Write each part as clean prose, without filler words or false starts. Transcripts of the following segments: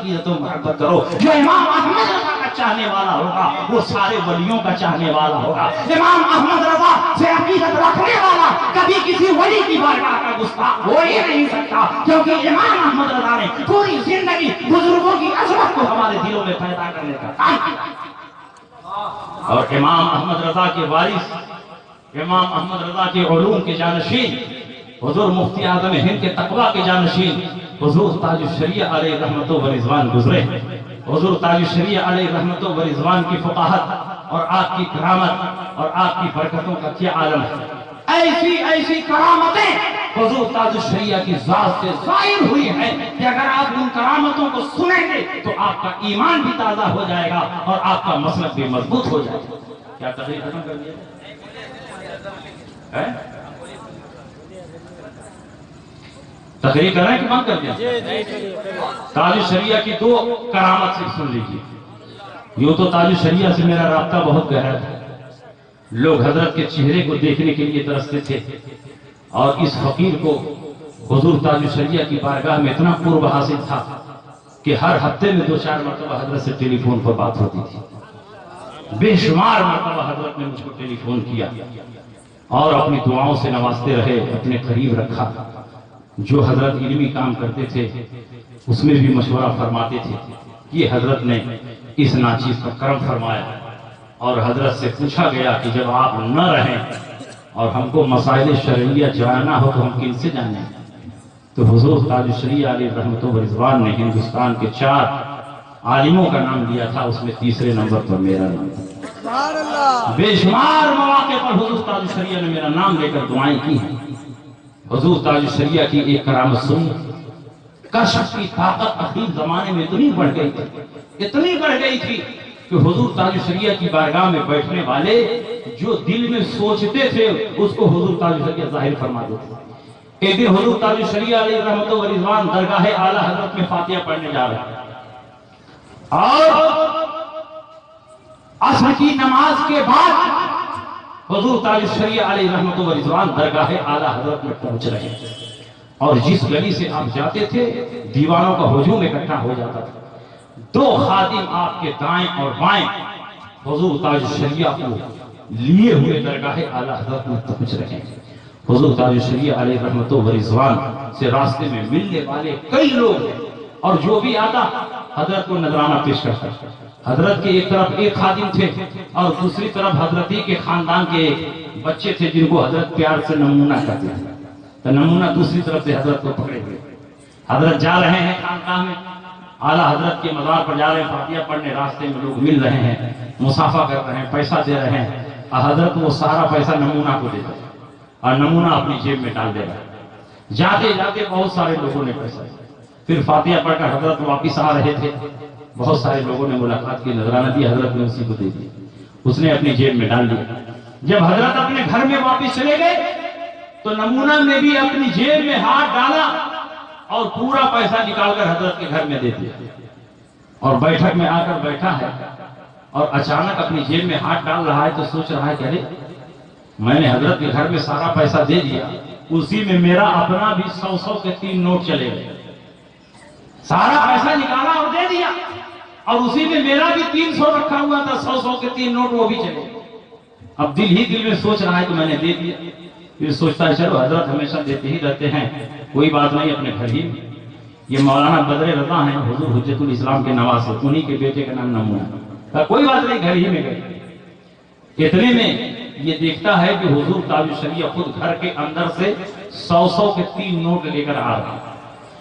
عقیدت و محبت کرو. جو امام احمد رضا کا چاہنے والا ہوگا وہ سارے ولیوں کا چاہنے والا ہوگا. امام احمد رضا سے عقیدت رکھنے والا کبھی کسی ولی کی بارگاہ کا گستاخ ہو ہی نہیں سکتا، کیونکہ امام احمد رضا نے پوری زندگی بزرگوں کی عظمت کو ہمارے دلوں میں پیدا کرنے کا کام کیا. اور امام احمد رضا کے وارث، امام احمد رضا کے علوم کے جانشین، حضور مفتی اعظم ہند کے تقویٰ کے جانشین حضور تاج الشریعہ علیہ رحمت و رضوان گزرے. حضور تاج الشریعہ علیہ رحمت و رضوان کی فقاہت اور آپ کی کرامت اور آپ کی برکتوں کا کیا عالم ہے. ایسی ایسی کرامتیں حضور تاج الشریعہ کی ذات سے ظاہر ہوئی ہیں کہ اگر آپ ان کرامتوں کو سنیں گے تو آپ کا ایمان بھی تازہ ہو جائے گا اور آپ کا مسلک بھی مضبوط ہو جائے گا. کیا تقریر ختم کر دیا ہے؟ تقریر کر رہے ہیں کہ بند کر دیا؟ تاج الشریعہ کی دو کرامت سے سن لیجیے. یوں تو تاج الشریعہ سے میرا رابطہ بہت گہرا تھا. لوگ حضرت کے چہرے کو دیکھنے کے لیے ترستے تھے اور اس فقیر کو حضور تاج الشریعہ کی بارگاہ میں اتنا قرب حاصل تھا کہ ہر ہفتے میں 2-4 مرتبہ حضرت سے ٹیلی فون پر بات ہوتی تھی. بے شمار مرتبہ حضرت نے مجھ کو ٹیلی فون کیا اور اپنی دعاؤں سے نوازتے رہے، اپنے قریب رکھا. جو حضرت علمی کام کرتے تھے اس میں بھی مشورہ فرماتے تھے. یہ حضرت نے اس ناچیز پر کرم فرمایا اور حضرت سے پوچھا گیا کہ جب آپ نہ رہیں اور ہم کو مسائل شرعیہ جاننا ہو تو ہم کن سے جانیں؟ تو حضور تاج الشریعہ علیہ رحمت و رضوان نے ہندوستان کے 4 عالموں کا نام لیا تھا، اس میں تیسرے نمبر پر میرا نام تھا. بے شمار مواقع پر حضور تاج الشریعہ نے میرا نام لے کر دعائیں کی ہیں. حضور تاج الشریعہ کی ایک کرامت سنی. کشف کی طاقت اخیر زمانے میں اتنی بڑھ گئی تھی کہ حضور تاج الشریعہ کی بارگاہ میں بیٹھنے والے جو دل میں سوچتے تھے اس کو حضور تاج الشریعہ ظاہر فرما دیتے. ایک دن حضور تاج الشریعہ علیہ رحمت و رضوان درگاہ اعلیٰ حضرت میں فاتحہ پڑھنے جا رہے ہیں اور عصر کی نماز کے بعد حضور تاج الشریعہ علیہ رحمت و رضوان درگاہ اعلیٰ حضرت میں پہنچ رہے ہیں اور جس گلی سے آپ جاتے تھے دیوانوں کا ہجوم اکٹھا ہو جاتا تھا. 2 خادم آپ کے دائیں اور بائیں حضور تاج الشریعہ کو لیے ہوئے درگاہ اعلیٰ حضرت میں پہنچ رہے ہیں. حضور تاج الشریعہ علیہ رحمت و رضوان سے راستے میں ملنے والے کئی لوگ ہیں اور جو بھی آتا حضرت کو نذرانہ پیش کرتا. حضرت کے ایک طرف ایک خادم تھے اور دوسری طرف حضرت ہی کے خاندان کے بچے تھے جن کو حضرت پیار سے نمونہ کہتے تھے. تو نمونہ دوسری طرف سے حضرت کو پکڑے ہوئے. حضرت جا رہے ہیں خانقاہ میں، اعلیٰ حضرت کے مزار پر جا رہے ہیں فاتحہ پڑھنے. راستے میں لوگ مل رہے ہیں، مصافحہ کر رہے ہیں، پیسہ دے رہے ہیں. حضرت وہ سارا پیسہ نمونہ کو دیتا ہے اور نمونہ اپنی جیب میں ڈال دے رہا ہے. جاتے جاتے بہت سارے لوگوں نے پیسہ دیا. پھر فاتحہ پڑھ کر حضرت واپس آ رہے تھے. بہت سارے لوگوں نے ملاقات کی، نذرانہ دیا. حضرت نے اسی کو دے دیا، اس نے اپنی جیب میں ڈال دیا. جب حضرت اپنے گھر میں واپس چلے گئے تو نمونہ نے بھی اپنی جیب میں ہاتھ ڈالا اور پورا پیسہ نکال کر حضرت کے گھر میں دے دیا اور بیٹھک میں آ کر بیٹھا ہے اور اچانک اپنی جیب میں ہاتھ ڈال رہا ہے تو سوچ رہا ہے کہ ارے میں نے حضرت کے گھر میں سارا پیسہ دے دیا، اسی میں میرا اپنا بھی 100 کے 3 نوٹ چلے گئے. سارا پیسہ نکالا اور دے دیا اور اسی میں میرا بھی 300 رکھا ہوا تھا، 100 کے 3 نوٹ وہ بھی چلے گئے. اب دل ہی دل میں سوچ رہا ہے کہ میں نے دے دیا. پھر سوچتا ہے چلو حضرت ہمیشہ دیتے ہی رہتے ہیں، کوئی بات نہیں، اپنے گھر ہی میں. یہ مولانا بدر رضا ہیں، حضور حجت الاسلام کے نواسے، انہی کے بیٹے کا نام نمونہ. کوئی بات نہیں، گھر ہی میں گئے. اتنے میں یہ دیکھتا ہے کہ حضور تاج الشریعہ خود گھر کے اندر سے 100 کے 3 نوٹ لے کر آ رہا.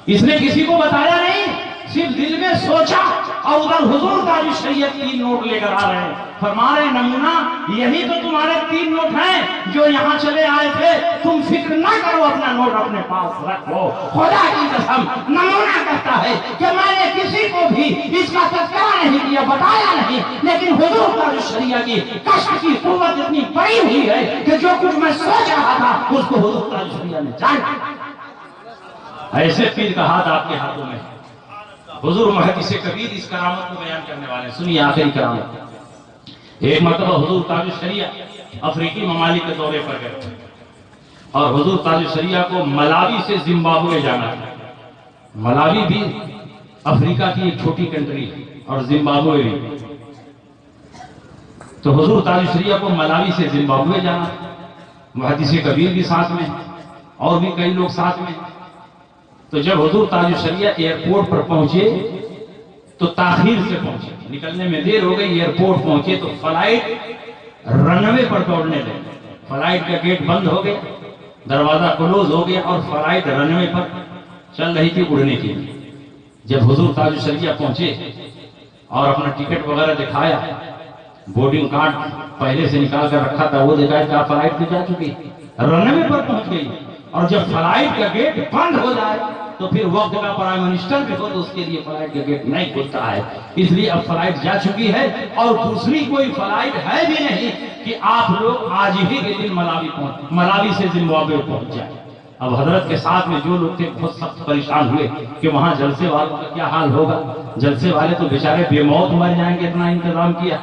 اس نے کسی کو بتایا نہیں، صرف دل میں سوچا اور ادھر حضور تاج الشریعہ 3 نوٹ لے کر آ رہے ہیں. فرما رہے نمونہ یہی تو تمہارے 3 نوٹ ہیں جو یہاں چلے آئے تھے، تم فکر نہ کرو، اپنا نوٹ اپنے پاس رکھو. خدا کی قسم نمونہ کہتا ہے کہ میں نے کسی کو بھی اس کا تذکرہ نہیں کیا، بتایا نہیں، لیکن حضور تاج الشریعہ کی کشف کی قوت اتنی بڑی ہوئی ہے کہ جو کچھ میں سوچ رہا تھا اس کو حضور تاج الشریعہ نے جانا. ایسے پیر کا ہاتھ آپ کے ہاتھوں میں. حضور محدث کبیر اس کرامت کو بیان کرنے والے ہیں. سنیے آخری کرامت. ایک مرتبہ حضور تاج الشریعہ افریقی ممالک کے دورے پر گئے اور حضور تاج الشریعہ کو ملاوی سے زمبابوے جانا تھا. ملاوی بھی افریقہ کی ایک چھوٹی کنٹری اور زمبابوے بھی. تو حضور تاج الشریعہ کو ملاوی سے زمبابوے جانا، محدث کبیر بھی ساتھ میں اور بھی کئی لوگ ساتھ میں. تو جب حضور تاج الشریعہ ایئرپورٹ پر پہنچے تو تاخیر سے پہنچے، نکلنے میں دیر ہو گئی. ایئرپورٹ پہنچے تو فلائٹ رن وے پر دوڑنے لگے. فلائٹ کا گیٹ بند ہو گیا، دروازہ کلوز ہو گیا اور فلائٹ رن وے پر چل رہی تھی اڑنے کے لیے. جب حضور تاج الشریعہ پہنچے اور اپنا ٹکٹ وغیرہ دکھایا، بورڈنگ کارڈ پہلے سے نکال کر رکھا تھا، وہ دکھایا کہ فلائٹ تو جا چکی، رن وے پر پہنچ گئی. اور جب فلائٹ کا گیٹ بند ہو جائے تو پھر وقت کا پرائم منسٹر بھی ہو تو اس کے لیے فلائٹ کا گیٹ نہیں کھلتا ہے. اس لیے اب فلائٹ جا چکی ہے اور دوسری کوئی فلائٹ ہے بھی نہیں کہ آپ لوگ آج ہی کے دن ملاوی سے زمبابوے پہنچ جائیں. اب حضرت کے ساتھ میں جو لوگ تھے بہت سخت پریشان ہوئے کہ وہاں جلسے والوں کا کیا حال ہوگا. جلسے والے تو بیچارے بے موت مر جائیں گے، اتنا انتظام کیا.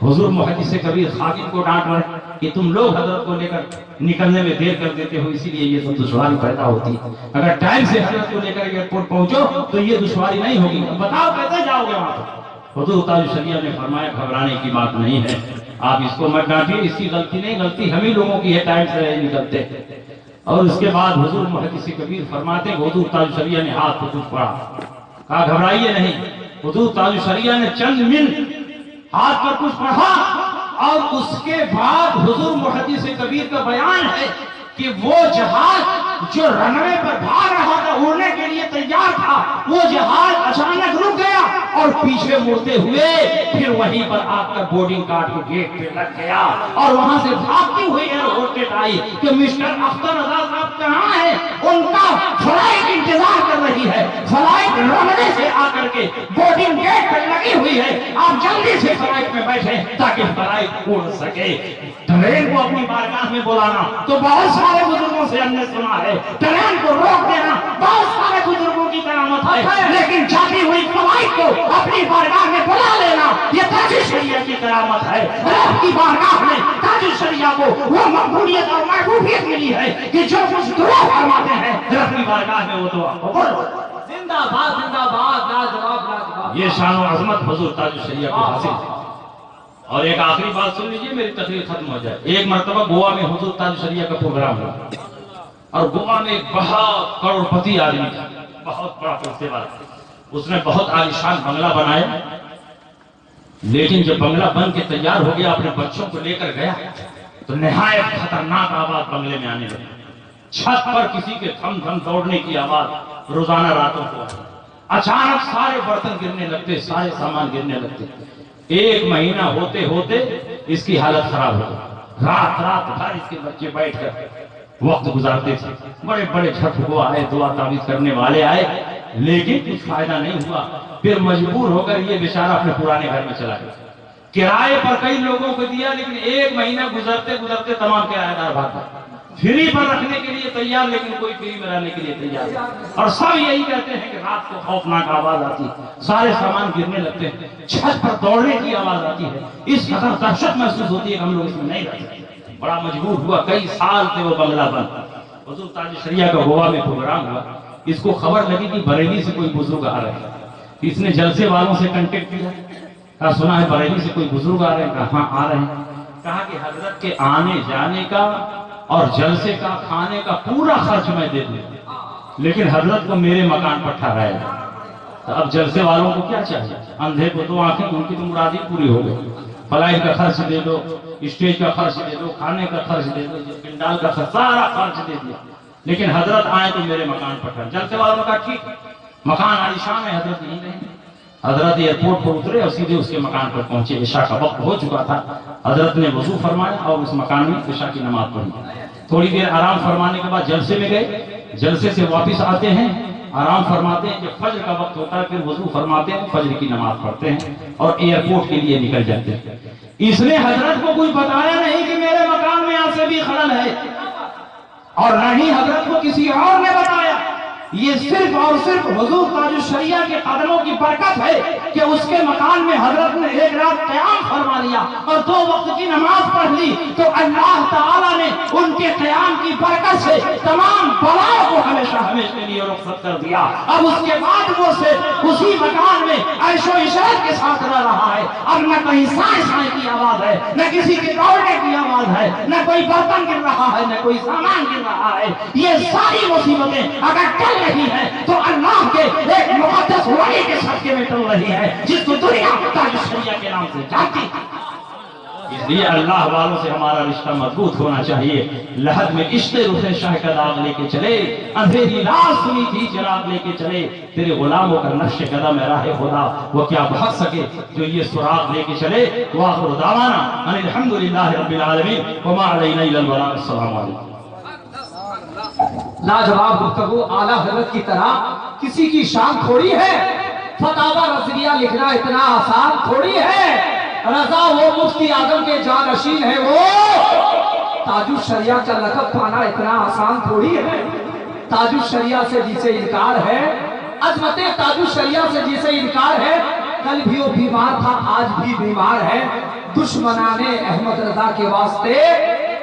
حضور محدث کبیر خادم کو ڈانٹ رہے کہ تم لوگ حضرت کو لے کر نکلنے میں دیر کر دیتے ہو، اسی لیے یہ سب دشواری پیدا ہوتی ہے. اگر ٹائم سے حضرت کو لے کر ایئرپورٹ پہنچو تو یہ دشواری نہیں ہوگی. بتاؤ کیسے جاؤ گے وہاں پر؟ حضور تاج الشریعہ نے فرمایا گھبرانے کی بات نہیں ہے، آپ اس کو مت ڈانٹیے، اس کی غلطی نہیں، غلطی ہم ہی لوگوں کی ہے، ٹائم سے نہیں نکلتے. اور اس کے بعد حضور محدث کبیر فرماتے ہیں حضور تاج الشریعہ نے ہاتھ پہ کچھ پڑا، کہا گھبرائیے نہیں. حضور تاج الشریعہ نے چند منٹ ہاتھ پر کچھ پڑھا اور اس کے بعد حضور محدث کبیر کا بیان ہے کہ وہ جہاز جو رن وے پر بھاگ رہا تھا، اڑنے کے لیے تیار تھا، وہ جہاز اچانک رک گیا اور پیچھے مڑتے ہوئے پھر وہیں پر آ کر بورڈنگ کارڈ کے گیٹ پہ لگ گیا. اور وہاں سے بھاگتی ہوئی ایئرپورٹ آئی کہ مسٹر اختر رضا صاحب کہاں ہیں؟ ان کا فلائٹ انتظار کر رہی ہے، فلائٹ رن وے سے آ کر کے بورڈنگ گیٹ پہ لگی ہوئی ہے، آپ جلدی سے فلائٹ میں بیٹھے تاکہ فلائٹ اڑ سکے. ٹرین کو اپنی بارگاہ میں بلانا تو بہت سارے بزرگوں سے ہم نے سنا ہے، ٹرین کو روک دینا بہت سارے بزرگوں کی کرامت ہے، لیکن جاتی ہوئی فلائٹ کو اپنی بارگاہ میں بلا لینا یہ تاج الشریعہ کی کرامت ہے. رب کی بارگاہ میں تاج الشریعہ کو وہ مقبولیت اور محبوبیت ملی ہے کہ جو کچھ دعا فرماتے ہیں رب کی بارگاہ میں وہ دعا قبول ہوتی ہے. زندہ باد لاجواب لاجواب. یہ شان و عظمت حضور تاج الشریعہ کو حاصل ہے. اور ایک آخری بات سن لیجئے، میری تقریر ختم ہو جائے. ایک مرتبہ گوا میں حضور تاج الشریعہ کا پروگرام ہوا اور گوا میں ایک بہت کروڑپتی آدمی تھا، بہت بڑا پیسے والا. اس نے بہت عالیشان بنگلہ بنایا، لیکن جب بنگلہ بن کے تیار ہو گیا اپنے بچوں کو لے کر گیا تو نہایت خطرناک آواز بنگلے میں آنے لگی. چھت پر کسی کے تھم تھم دوڑنے کی آواز روزانہ راتوں کو آئی. اچانک سارے برتن گرنے لگتے، سارے سامان گرنے لگتے. ایک مہینہ ہوتے ہوتے اس کی حالت خراب ہو گئی. رات رات بھر اس کے بچے بیٹھ کر وقت گزارتے تھے. بڑے بڑے جھٹ کو آئے، دعا تعویذ کرنے والے آئے، لیکن کچھ فائدہ نہیں ہوا. پھر مجبور ہو کر یہ بیچارہ اپنے پرانے گھر میں چلا گیا. کرائے پر کئی لوگوں کو دیا، لیکن ایک مہینہ گزرتے گزرتے تمام کرایہ دار بھاگ گئے. فری پر رکھنے کے لیے تیار، لیکن کوئی فری میں رہنے کے لیے تیار نہیں. اور سب یہی کہتے ہیں کہ رات کو خوفناک آواز آتی ہے، سارے سامان گرنے لگتے ہیں، چھت پر دوڑنے کی آواز آتی ہے. اس قدر دہشت محسوس ہوتی ہے کہ ہم لوگ اس میں نہیں رہ سکتے. بڑا مجبور ہوا، کئی سال سے وہ بنگلہ بند. حضور تاج الشریعہ کا گوا میں پروگرام ہوا. اس کو خبر لگی کہ بریلی سے کوئی بزرگ آ رہے ہیں. اس نے جلسے والوں سے کنٹیکٹ کیا، کہا سنا ہے بریلی سے کوئی بزرگ آ رہے ہیں. کہا ہاں آ رہے ہیں. کہا کہ حضرت کے آنے جانے کا اور جلسے کا کھانے کا پورا خرچ میں دے دوں، لیکن حضرت کو میرے مکان پر ٹھہرایا. تو اب جلسے والوں کو کیا چاہیے؟ اندھے کو دو آنکھیں، ان کی تو مرادی پوری ہو گئی. فلائٹ کا خرچ دے دو، اسٹیج کا خرچ دے دو، کھانے کا خرچ دے دو، پنڈال کا خرچ، سارا خرچ دے دیا، لیکن حضرت آئے تو میرے مکان پر ٹھہر. جلسے والوں نے کہا ٹھیک، مکان عالیشان ہے، حضرت یہیں رہیں. حضرت ایئرپورٹ پر اترے اور سیدھے اس کے مکان پر پہنچے. عشاء کا وقت ہو چکا تھا. حضرت نے وضو فرمایا اور اس مکان میں عشاء کی نماز پڑھی. تھوڑی دیر آرام فرمانے کے بعد جلسے میں گئے. جلسے سے واپس آتے ہیں، آرام فرماتے ہیں. جب فجر کا وقت ہوتا ہے پھر وضو فرماتے ہیں، فجر کی نماز پڑھتے ہیں اور ایئرپورٹ کے لیے نکل جاتے ہیں. اس نے حضرت کو کوئی بتایا نہیں کہ میرے مکان میں آج سے بھی خلل ہے، اور نہ ہی حضرت کو کسی اور نے بتایا. یہ صرف اور صرف حضور تاج الشریعہ کے قدموں کی برکت ہے کہ اس کے مکان میں حضرت نے ایک رات قیام فرما لیا اور 2 وقت کی نماز پڑھ لی، تو اللہ تعالیٰ نے ان کے قیام کی برکت سے تمام بلاؤں کو ہمیشہ کے لیے رخصت کر دیا۔ اب اس کے بعد وہ سے اسی مکان میں عیش و عشرت کے ساتھ رہ رہا ہے۔ اب نہ کہیں سائیں سائیں کی آواز ہے، نہ کسی کے دوڑنے کی آواز ہے، نہ کوئی برتن گر رہا ہے، نہ کوئی سامان گر رہا ہے۔ یہ ساری مصیبتیں اگر ٹل رہی ہے تو اللہ کے ایک مقدس ولی کے صدقے میں ٹل رہی ہے، جس کو دنیا تاج الشریعہ کے نام سے جانتی۔ اس لیے اللہ والوں سے ہمارا رشتہ مضبوط ہونا چاہیے۔ لحد میں عشق رخ شاہ کا داغ لے کے چلے، اندھیری رات سنی تھی چراغ لے کے چلے، تیرے غلاموں کا نقش قدم ہے راہ خدا، وہ کیا بھاگ سکے جو یہ سراغ لے کے چلے۔ وآخر دعوانا ان الحمدللہ رب العالمین وما علینا الا البلاغ۔ السلام علیکم۔ لاجواب گفتگو اعلیٰ حضرت کی طرح کسی کی شان تھوڑی ہے۔ فتاوی رضویہ لکھنا اتنا آسان تھوڑی ہے۔ رضا وہ مفتی اعظم کے جانشین ہے، وہ تاج الشریعہ کا لقب پانا اتنا آسان تھوڑی ہے۔ تاج الشریعہ سے جسے انکار ہے، عظمت تاج الشریعہ سے جسے انکار ہے، کل بھی وہ بیمار تھا آج بھی بیمار ہے۔ دشمنان احمد رضا کے واسطے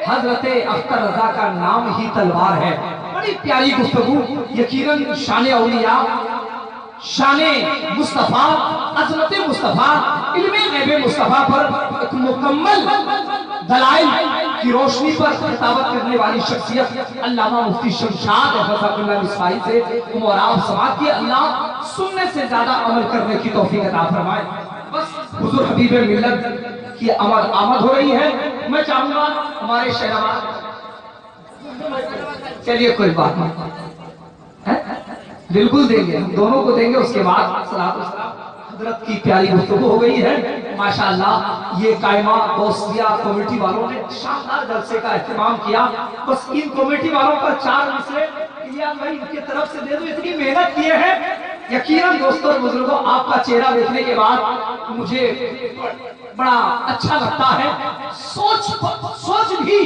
حضرت اختر رضا کا نام ہی تلوار ہے۔ بڑی پیاری گفتگو، یقیناً شان اولیاء، شان مصطفیٰ، عظمت مصطفیٰ، علم غیب مصطفیٰ پر ایک مکمل دلائل کی روشنی پر خطابت کرنے والی شخصیت علامہ مفتی شمشاد احمد اللہ مصباحی سے اور آپ سماعت کی اللہ سننے سے زیادہ عمل کرنے کی توفیق عطا فرمائے۔ بس حضور حبیب ملت کی آمد ہو رہی ہے۔ میں چاہوں گا ہمارے شہنواز، چلیے کوئی بات نہیں، بالکل دیں گے، ہم دونوں کو دیں گے۔ اس کے بعد صلاۃ والسلام، حضرت کی پیاری گفتگو ہو گئی ہے ماشاءاللہ۔ یہ قائمہ دوستیہ کمیٹی والوں نے شاندار جلسے کا اہتمام کیا۔ بس ان کمیٹی والوں پر 4 مصرے الیاس بھائی ان کی طرف سے دے دو، اتنی محنت کیے ہیں۔ یقیناً دوستوں اور بزرگوں، آپ کا چہرہ دیکھنے کے بعد مجھے بڑا اچھا لگتا ہے۔ سوچ بھی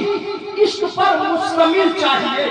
عشق پر مشتمل چاہیے۔